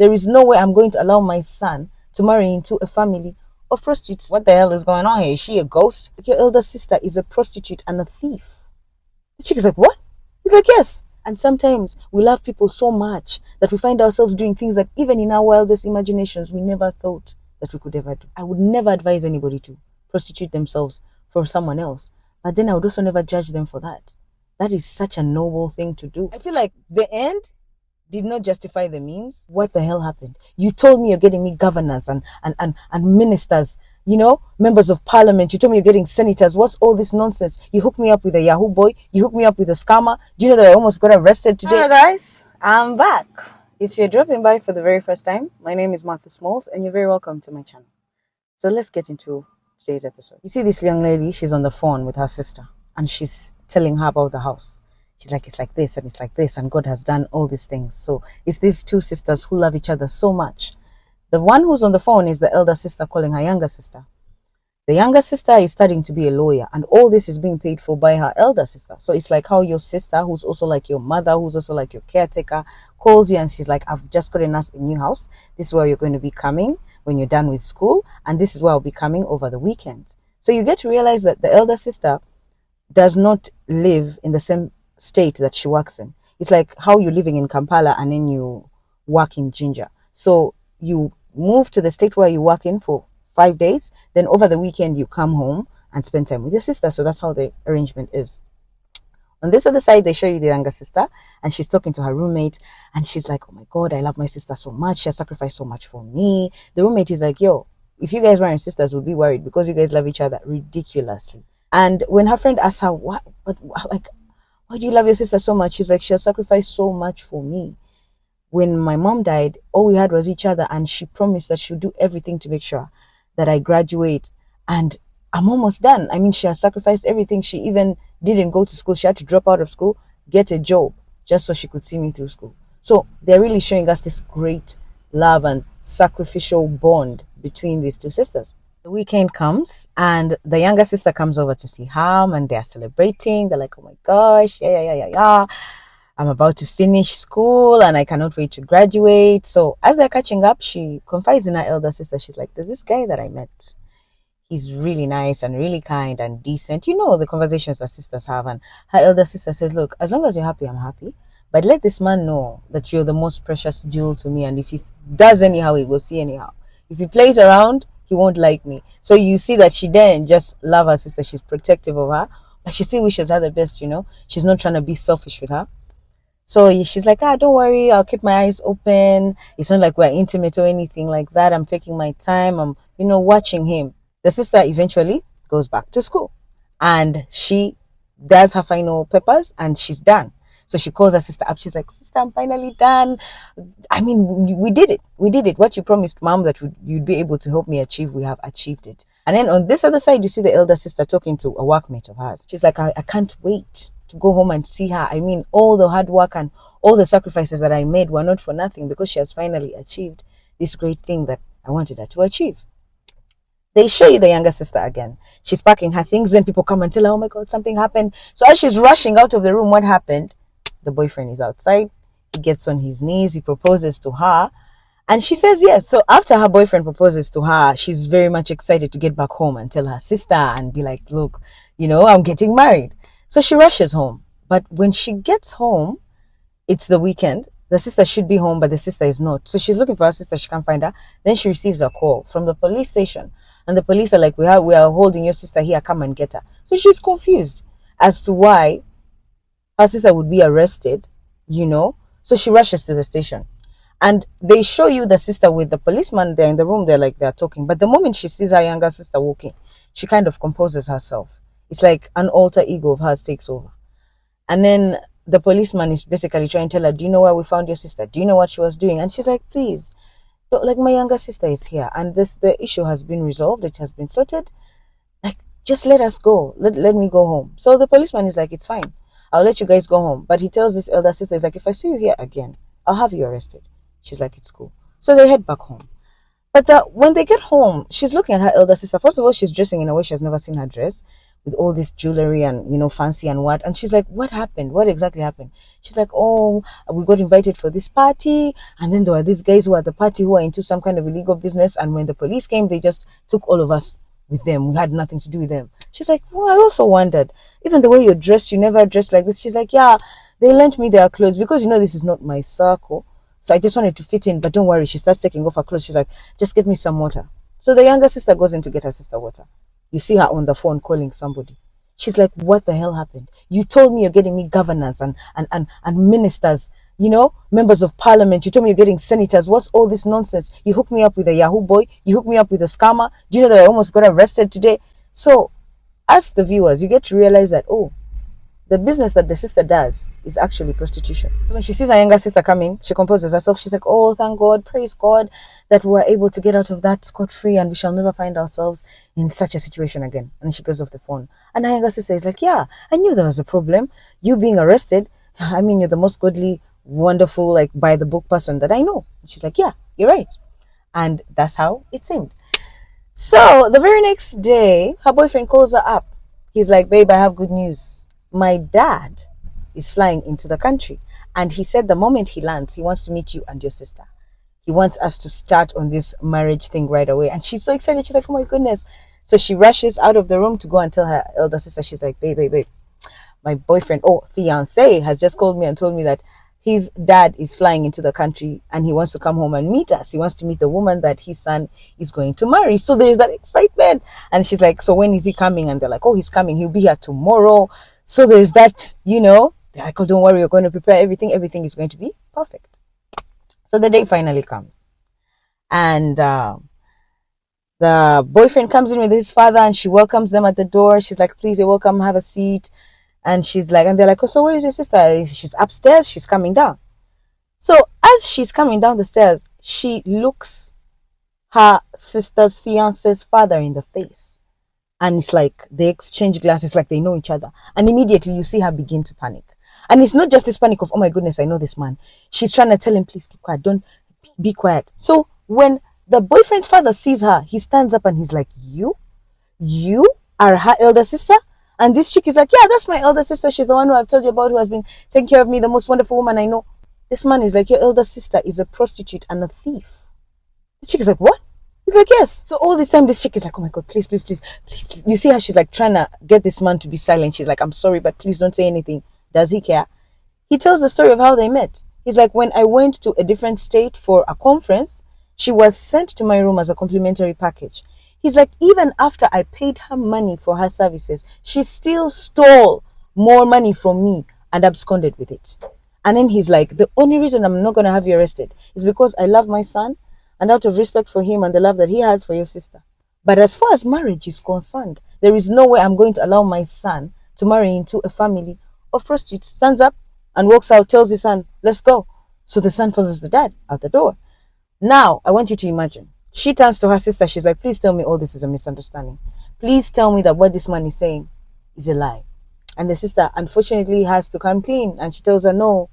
There is no way I'm going to allow my son to marry into a family of prostitutes. What the hell is going on here? Is she a ghost? Your elder sister is a prostitute and a thief. The chick is like, what? He's like, yes. And sometimes we love people so much that we find ourselves doing things that even in our wildest imaginations, we never thought that we could ever do. I would never advise anybody to prostitute themselves for someone else. But then I would also never judge them for that. That is such a noble thing to do. I feel like the end did not justify the means. What the hell happened? You told me you're getting me governors and ministers, you know, members of parliament. You told me you're getting senators. What's all this nonsense? You hooked me up with a Yahoo boy. You hooked me up with a scammer. Do you know that I almost got arrested today? Hello guys, I'm back. If you're dropping by for the very first time, my name is Smallz and you're very welcome to my channel. So let's get into today's episode. You see this young lady, she's on the phone with her sister and she's telling her about the house. She's like, it's like this and it's like this and God has done all these things. So it's these two sisters who love each other so much. The one who's on the phone is the elder sister calling her younger sister. The younger sister is studying to be a lawyer and all this is being paid for by her elder sister. So it's like how your sister, who's also like your mother, who's also like your caretaker, calls you and she's like, I've just gotten us a new house. This is where you're going to be coming when you're done with school. And this is where I'll be coming over the weekend. So you get to realize that the elder sister does not live in the same state that she works in. It's like how you're living in Kampala and then you work in Jinja. So you move to the state where you work in for 5 days, then over the weekend you come home and spend time with your sister. So that's how the arrangement is. On this other side, they show you the younger sister and she's talking to her roommate and she's like, oh my God, I love my sister so much. She has sacrificed so much for me. The roommate is like, yo, if you guys weren't sisters, we'd be worried because you guys love each other ridiculously. And when her friend asks her, why do you love your sister so much? She's like, she has sacrificed so much for me. When my mom died, all we had was each other and she promised that she would do everything to make sure that I graduate and I'm almost done. I mean, she has sacrificed everything. She even didn't go to school. She had to drop out of school, get a job just so she could see me through school. So they're really showing us this great love and sacrificial bond between these two sisters. The weekend comes and the younger sister comes over to see her and they're celebrating. They're like, oh my gosh, yeah. I'm about to finish school and I cannot wait to graduate. So as they're catching up, she confides in her elder sister. She's like, there's this guy that I met. He's really nice and really kind and decent. You know, the conversations that sisters have. And her elder sister says, look, as long as you're happy, I'm happy. But let this man know that you're the most precious jewel to me. And if he does anyhow, he will see anyhow. If he plays around, he won't like me. So you see that she didn't just love her sister. She's protective of her. But she still wishes her the best, you know. She's not trying to be selfish with her. So she's like, don't worry, I'll keep my eyes open. It's not like we're intimate or anything like that. I'm taking my time. I'm, watching him. The sister eventually goes back to school and she does her final papers and she's done. So she calls her sister up. She's like, sister, I'm finally done. I mean, we did it. We did it. What you promised, mom, that you'd be able to help me achieve, we have achieved it. And then on this other side, you see the elder sister talking to a workmate of hers. She's like, I can't wait to go home and see her. I mean, all the hard work and all the sacrifices that I made were not for nothing because she has finally achieved this great thing that I wanted her to achieve. They show you the younger sister again. She's packing her things. Then people come and tell her, oh my God, something happened. So as she's rushing out of the room, what happened? The boyfriend is outside. He gets on his knees. He proposes to her. And she says yes. So after her boyfriend proposes to her, she's very much excited to get back home and tell her sister and be like, look, I'm getting married. So she rushes home. But when she gets home, it's the weekend. The sister should be home, but the sister is not. So she's looking for her sister. She can't find her. Then she receives a call from the police station. And the police are like, we are holding your sister here. Come and get her. So she's confused as to why her sister would be arrested, So she rushes to the station. And they show you the sister with the policeman there in the room. They're talking. But the moment she sees her younger sister walking, she kind of composes herself. It's like an alter ego of hers takes over. And then the policeman is basically trying to tell her, do you know where we found your sister? Do you know what she was doing? And she's like, please, my younger sister is here. And the issue has been resolved. It has been sorted. Just let us go. Let me go home. So the policeman is like, it's fine. I'll let you guys go home. But he tells this elder sister, he's like, if I see you here again, I'll have you arrested. She's like, it's cool. So they head back home. But when they get home, she's looking at her elder sister. First of all, she's dressing in a way she has never seen her dress. with all this jewelry and, fancy and what. And she's like, what happened? What exactly happened? She's like, oh, we got invited for this party. And then there were these guys who were at the party who were into some kind of illegal business. And when the police came, they just took all of us with them. We had nothing to do with them. She's like, well, I also wondered, even the way you're dressed, you never dressed like this. She's like, yeah, they lent me their clothes because, this is not my circle. So I just wanted to fit in, but don't worry. She starts taking off her clothes. She's like, just get me some water. So the younger sister goes in to get her sister water. You see her on the phone calling somebody. She's like, what the hell happened? You told me you're getting me governors and ministers, members of parliament. You told me you're getting senators. What's all this nonsense? You hooked me up with a Yahoo boy. You hooked me up with a scammer. Do you know that I almost got arrested today? So as the viewers, you get to realize that, the business that the sister does is actually prostitution. So when she sees her younger sister coming, she composes herself. She's like, oh, thank God, praise God that we're able to get out of that scot-free and we shall never find ourselves in such a situation again. And then she goes off the phone. And her younger sister is like, yeah, I knew there was a problem. You being arrested, I mean, you're the most godly, wonderful, like by the book person that I know. And she's like, yeah, you're right. And that's how it seemed. So the very next day, her boyfriend calls her up. He's like, babe, I have good news. My dad is flying into the country. And he said the moment he lands, he wants to meet you and your sister. He wants us to start on this marriage thing right away. And she's so excited. She's like, oh my goodness. So she rushes out of the room to go and tell her elder sister. She's like, babe, my boyfriend, fiance, has just called me and told me that his dad is flying into the country and he wants to come home and meet us. He wants to meet the woman that his son is going to marry. So there's that excitement. And she's like, so when is he coming? And they're like, oh, he's coming. He'll be here tomorrow. So there's that, they're like, oh, don't worry. You're going to prepare everything. Everything is going to be perfect. So the day finally comes. And the boyfriend comes in with his father and she welcomes them at the door. She's like, please, you're welcome. Have a seat. And she's like, and they're like, oh, so where is your sister? She's upstairs. She's coming down. So as she's coming down the stairs, she looks her sister's fiance's father in the face. And it's like they exchange glances like they know each other. And immediately you see her begin to panic. And it's not just this panic of, oh my goodness, I know this man. She's trying to tell him, please keep quiet. Don't be quiet. So when the boyfriend's father sees her, he stands up and he's like, you are her elder sister? And this chick is like, yeah, that's my elder sister. She's the one who I've told you about, who has been taking care of me, the most wonderful woman I know. This man is like, your elder sister is a prostitute and a thief. This chick is like, what? He's like, yes. So all this time, this chick is like, oh my God, please. You see how she's like trying to get this man to be silent. She's like, I'm sorry, but please don't say anything. Does he care? He tells the story of how they met. He's like, when I went to a different state for a conference, she was sent to my room as a complimentary package. He's like, even after I paid her money for her services, she still stole more money from me and absconded with it. And then he's like, the only reason I'm not going to have you arrested is because I love my son and out of respect for him and the love that he has for your sister. But as far as marriage is concerned, there is no way I'm going to allow my son to marry into a family of prostitutes. Stands up and walks out, tells his son, let's go. So the son follows the dad out the door. Now, I want you to imagine. She turns to her sister. She's like, please tell me all this is a misunderstanding. Please tell me that what this man is saying is a lie. And the sister, unfortunately, has to come clean. And she tells her, no,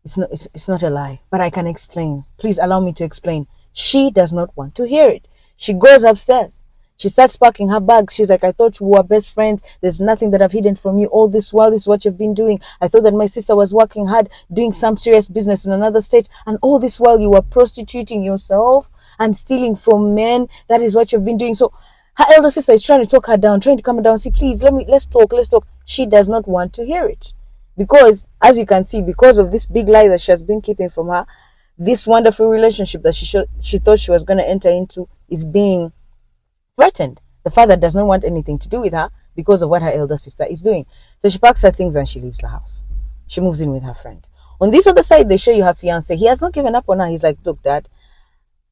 it's not a lie. But I can explain. Please allow me to explain. She does not want to hear it. She goes upstairs. She starts packing her bags. She's like, I thought we were best friends. There's nothing that I've hidden from you. All this while, this is what you've been doing. I thought that my sister was working hard, doing some serious business in another state. And all this while, you were prostituting yourself and stealing from men. That is what you've been doing. So her elder sister is trying to talk her down, trying to calm her down. See, please, let's talk. She does not want to hear it. Because, as you can see, because of this big lie that she has been keeping from her, this wonderful relationship that she thought she was going to enter into is being threatened. The father does not want anything to do with her because of what her elder sister is doing. So she packs her things and she leaves the house. She moves in with her friend. On this other side, they show you her fiance. He has not given up on her. He's like, look, Dad,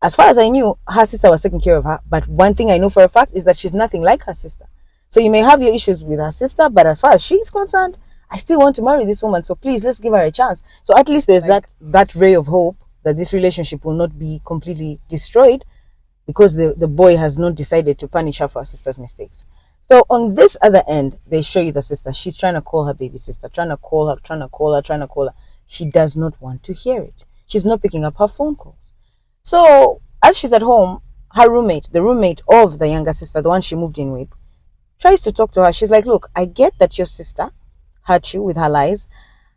as far as I knew, her sister was taking care of her. But one thing I know for a fact is that she's nothing like her sister. So you may have your issues with her sister, but as far as she's concerned, I still want to marry this woman. So please, let's give her a chance. So at least there's that ray of hope that this relationship will not be completely destroyed, because the boy has not decided to punish her for her sister's mistakes. So on this other end, they show you the sister. She's trying to call her baby sister, trying to call her. She does not want to hear it. She's not picking up her phone calls. So as she's at home, her roommate, the roommate of the younger sister, the one she moved in with, tries to talk to her. She's like, look, I get that your sister hurt you with her lies,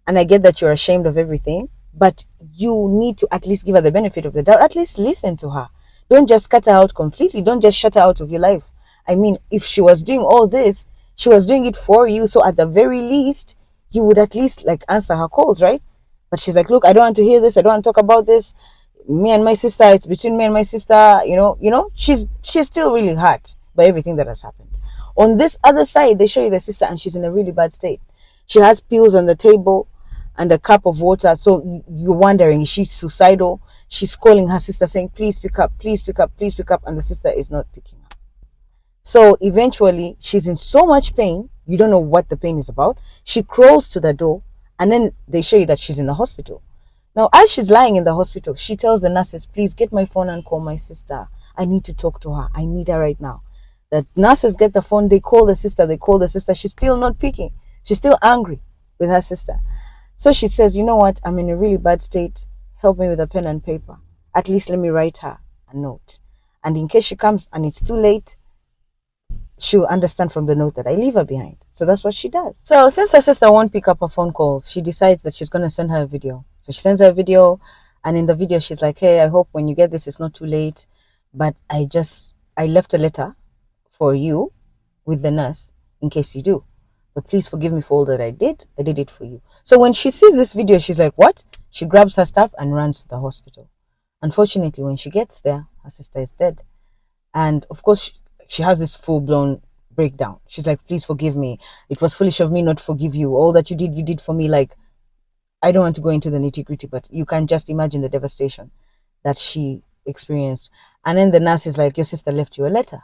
and I get that you're ashamed of everything, but you need to at least give her the benefit of the doubt. At least listen to her. Don't just cut her out completely. Don't just shut her out of your life. I mean, if she was doing all this, she was doing it for you. So at the very least, you would at least like answer her calls, right? But she's like, look, I don't want to hear this. I don't want to talk about this. Me and my sister, it's between me and my sister. She's still really hurt by everything that has happened. On this other side, they show you the sister and she's in a really bad state. She has pills on the table and a cup of water. So you're wondering, is she suicidal? She's calling her sister saying, please pick up, please pick up, please pick up. And the sister is not picking up. So eventually she's in so much pain. You don't know what the pain is about. She crawls to the door and then they show you that she's in the hospital. Now, as she's lying in the hospital, she tells the nurses, please get my phone and call my sister. I need to talk to her. I need her right now. The nurses get the phone. They call the sister. She's still not picking. She's still angry with her sister. So she says, you know what? I'm in a really bad state. Help me with a pen and paper. At least let me write her a note. And in case she comes and it's too late, she'll understand from the note that I leave her behind. So that's what she does. So since her sister won't pick up her phone calls, she decides that she's going to send her a video. So she sends her a video. And in the video, she's like, hey, I hope when you get this, it's not too late. But I left a letter for you with the nurse in case you do. But please forgive me for all that I did. I did it for you. So when she sees this video, she's like, what? She grabs her stuff and runs to the hospital. Unfortunately, when she gets there, her sister is dead. And of course, she has this full-blown breakdown. She's like, please forgive me. It was foolish of me not to forgive you. All that you did for me. Like, I don't want to go into the nitty-gritty, but you can just imagine the devastation that she experienced. And then the nurse is like, your sister left you a letter.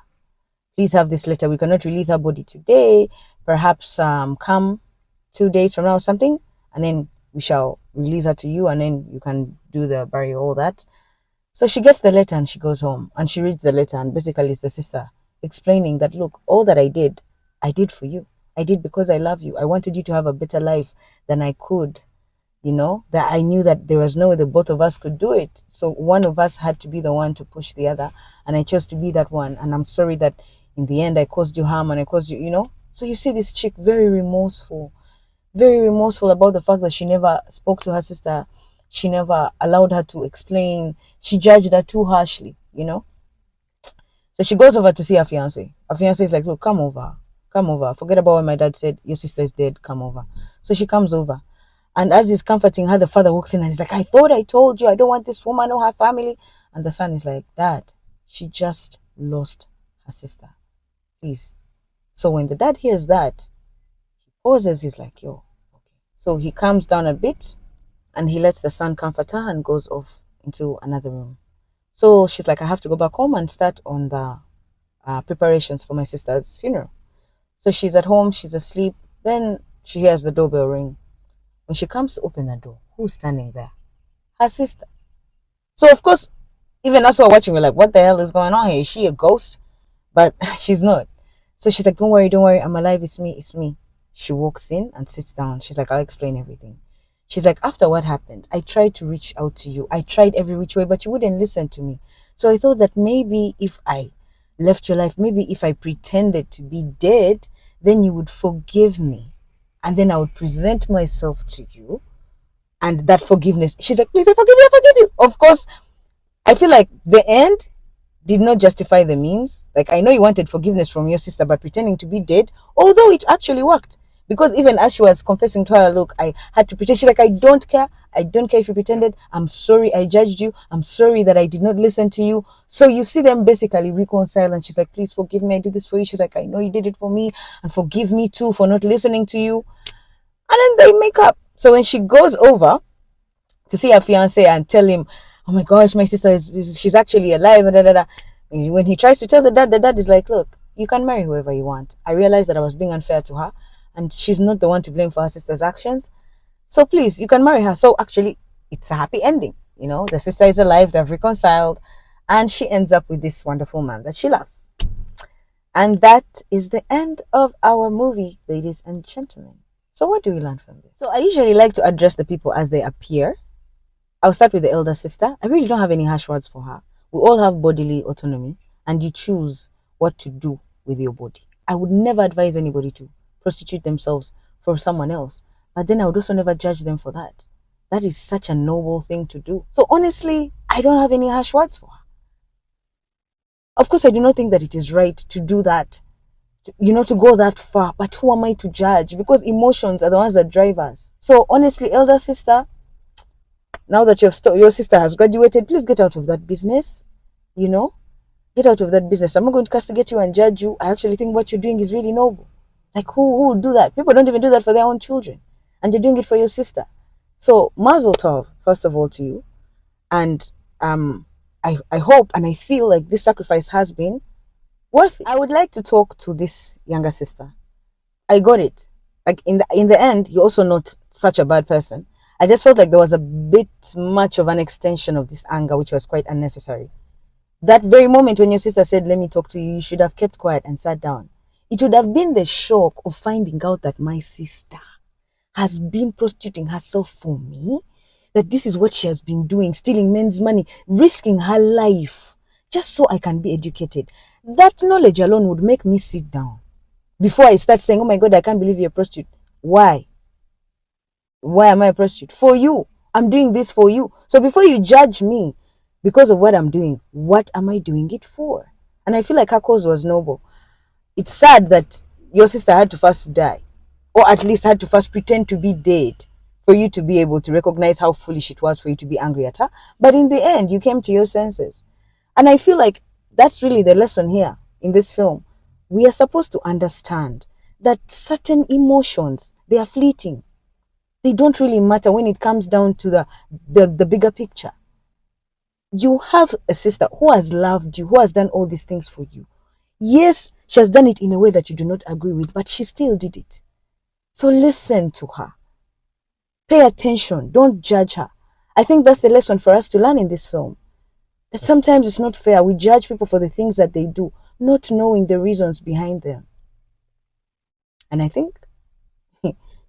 Please have this letter. We cannot release her body today. Perhaps come 2 days from now or something. And then we shall release her to you. And then you can do the burial, all that. So she gets the letter and she goes home. And she reads the letter. And basically it's the sister explaining that, look, all that I did for you. I did because I love you. I wanted you to have a better life than I could. That I knew that there was no way the both of us could do it. So one of us had to be the one to push the other. And I chose to be that one. And I'm sorry that in the end I caused you harm and I caused you, So you see this chick very remorseful about the fact that she never spoke to her sister. She never allowed her to explain. She judged her too harshly, So she goes over to see her fiance. Her fiance is like, look, come over. Forget about what my dad said. Your sister is dead. Come over. So she comes over. And as he's comforting her, the father walks in and he's like, I thought I told you. I don't want this woman or her family. And the son is like, Dad, she just lost her sister. Please. So when the dad hears that, he pauses. He's like, yo, okay. So he calms down a bit and he lets the son comfort her and goes off into another room. So she's like, I have to go back home and start on the preparations for my sister's funeral. So she's at home, she's asleep. Then she hears the doorbell ring. When she comes to open the door, who's standing there? Her sister. So of course, even us who are watching, we're like, what the hell is going on here? Is she a ghost? But she's not. So she's like, don't worry, I'm alive, it's me. She walks in and sits down. She's like, I'll explain everything. She's like, after what happened, I tried to reach out to you. I tried every which way, but you wouldn't listen to me. So I thought that maybe if I left your life, maybe if I pretended to be dead, then you would forgive me. And then I would present myself to you. And that forgiveness, she's like, please, I forgive you. Of course, I feel like the end did not justify the means. Like, I know you wanted forgiveness from your sister, but pretending to be dead, although it actually worked. Because even as she was confessing to her, look, I had to pretend. She's like, I don't care. I don't care if you pretended. I'm sorry I judged you. I'm sorry that I did not listen to you. So you see them basically reconcile. And she's like, please forgive me. I did this for you. She's like, I know you did it for me. And forgive me too for not listening to you. And then they make up. So when she goes over to see her fiance and tell him, oh my gosh, my sister she's actually alive. When he tries to tell the dad is like, look, you can marry whoever you want. I realized that I was being unfair to her. And she's not the one to blame for her sister's actions. So please, you can marry her. So actually, it's a happy ending. The sister is alive. They've reconciled. And she ends up with this wonderful man that she loves. And that is the end of our movie, ladies and gentlemen. So what do we learn from this? So I usually like to address the people as they appear. I'll start with the elder sister. I really don't have any harsh words for her. We all have bodily autonomy. And you choose what to do with your body. I would never advise anybody to prostitute themselves for someone else. But then I would also never judge them for that. That is such a noble thing to do. So honestly, I don't have any harsh words for her. Of course, I do not think that it is right to do that, to go that far. But who am I to judge? Because emotions are the ones that drive us. So honestly, elder sister, now that your sister has graduated, please get out of that business. Get out of that business. I'm not going to castigate you and judge you. I actually think what you're doing is really noble. Like, who would do that? People don't even do that for their own children. And you're doing it for your sister. So, mazel tov, first of all, to you. And I hope and I feel like this sacrifice has been worth it. I would like to talk to this younger sister. I got it. Like, in the end, you're also not such a bad person. I just felt like there was a bit much of an extension of this anger, which was quite unnecessary. That very moment when your sister said, let me talk to you, you should have kept quiet and sat down. It would have been the shock of finding out that my sister has been prostituting herself for me, that this is what she has been doing, stealing men's money, risking her life, just so I can be educated. That knowledge alone would make me sit down before I start saying, oh my God, I can't believe you're a prostitute. Why? Why am I a prostitute? For you. I'm doing this for you. So before you judge me because of what I'm doing, what am I doing it for? And I feel like her cause was noble. It's sad that your sister had to first die, or at least had to first pretend to be dead for you to be able to recognize how foolish it was for you to be angry at her. But in the end, you came to your senses. And I feel like that's really the lesson here in this film. We are supposed to understand that certain emotions, they are fleeting. They don't really matter when it comes down to the bigger picture. You have a sister who has loved you, who has done all these things for you. Yes, she has done it in a way that you do not agree with, but she still did it. So listen to her. Pay attention. Don't judge her. I think that's the lesson for us to learn in this film. That sometimes it's not fair. We judge people for the things that they do, not knowing the reasons behind them. And I think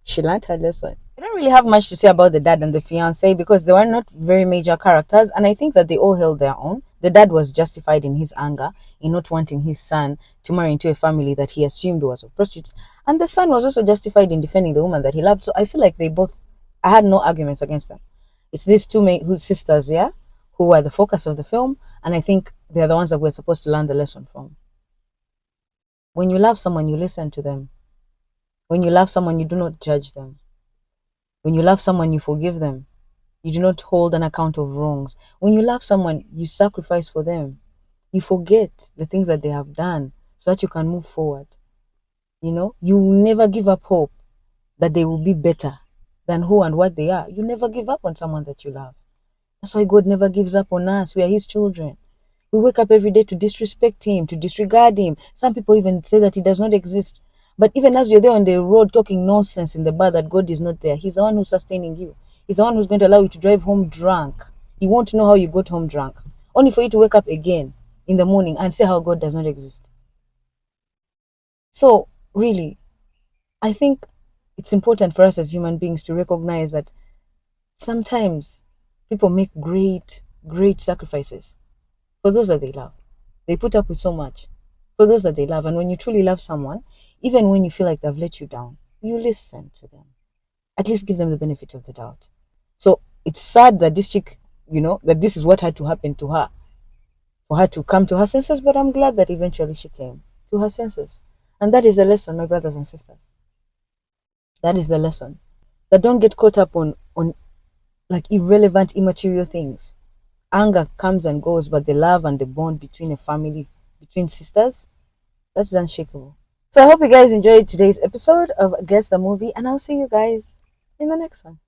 she learned her lesson. I don't really have much to say about the dad and the fiancé because they were not very major characters, and I think that they all held their own. The dad was justified in his anger, in not wanting his son to marry into a family that he assumed was of prostitutes, and the son was also justified in defending the woman that he loved. So I feel like I had no arguments against them. It's these two sisters, yeah, who are the focus of the film, and I think they're the ones that we're supposed to learn the lesson from. When you love someone, you listen to them. When you love someone, you do not judge them. When you love someone, you forgive them. You do not hold an account of wrongs. When you love someone, you sacrifice for them. You forget the things that they have done so that you can move forward. You never give up hope that they will be better than who and what they are. You never give up on someone that you love. That's why God never gives up on us. We are His children. We wake up every day to disrespect Him, to disregard Him. Some people even say that He does not exist. But even as you're there on the road talking nonsense in the bar that God is not there, He's the one who's sustaining you. He's the one who's going to allow you to drive home drunk. He won't know how you got home drunk. Only for you to wake up again in the morning and say how God does not exist. So, really, I think it's important for us as human beings to recognize that sometimes people make great, great sacrifices for those that they love. They put up with so much for those that they love. And when you truly love someone, even when you feel like they've let you down, you listen to them. At least give them the benefit of the doubt. So it's sad that this chick, that this is what had to happen to her, for her to come to her senses, but I'm glad that eventually she came to her senses. And that is the lesson, my brothers and sisters. That is the lesson. That don't get caught up on like irrelevant, immaterial things. Anger comes and goes, but the love and the bond between a family, between sisters, that's unshakable. So I hope you guys enjoyed today's episode of Guess the Movie, and I'll see you guys in the next one.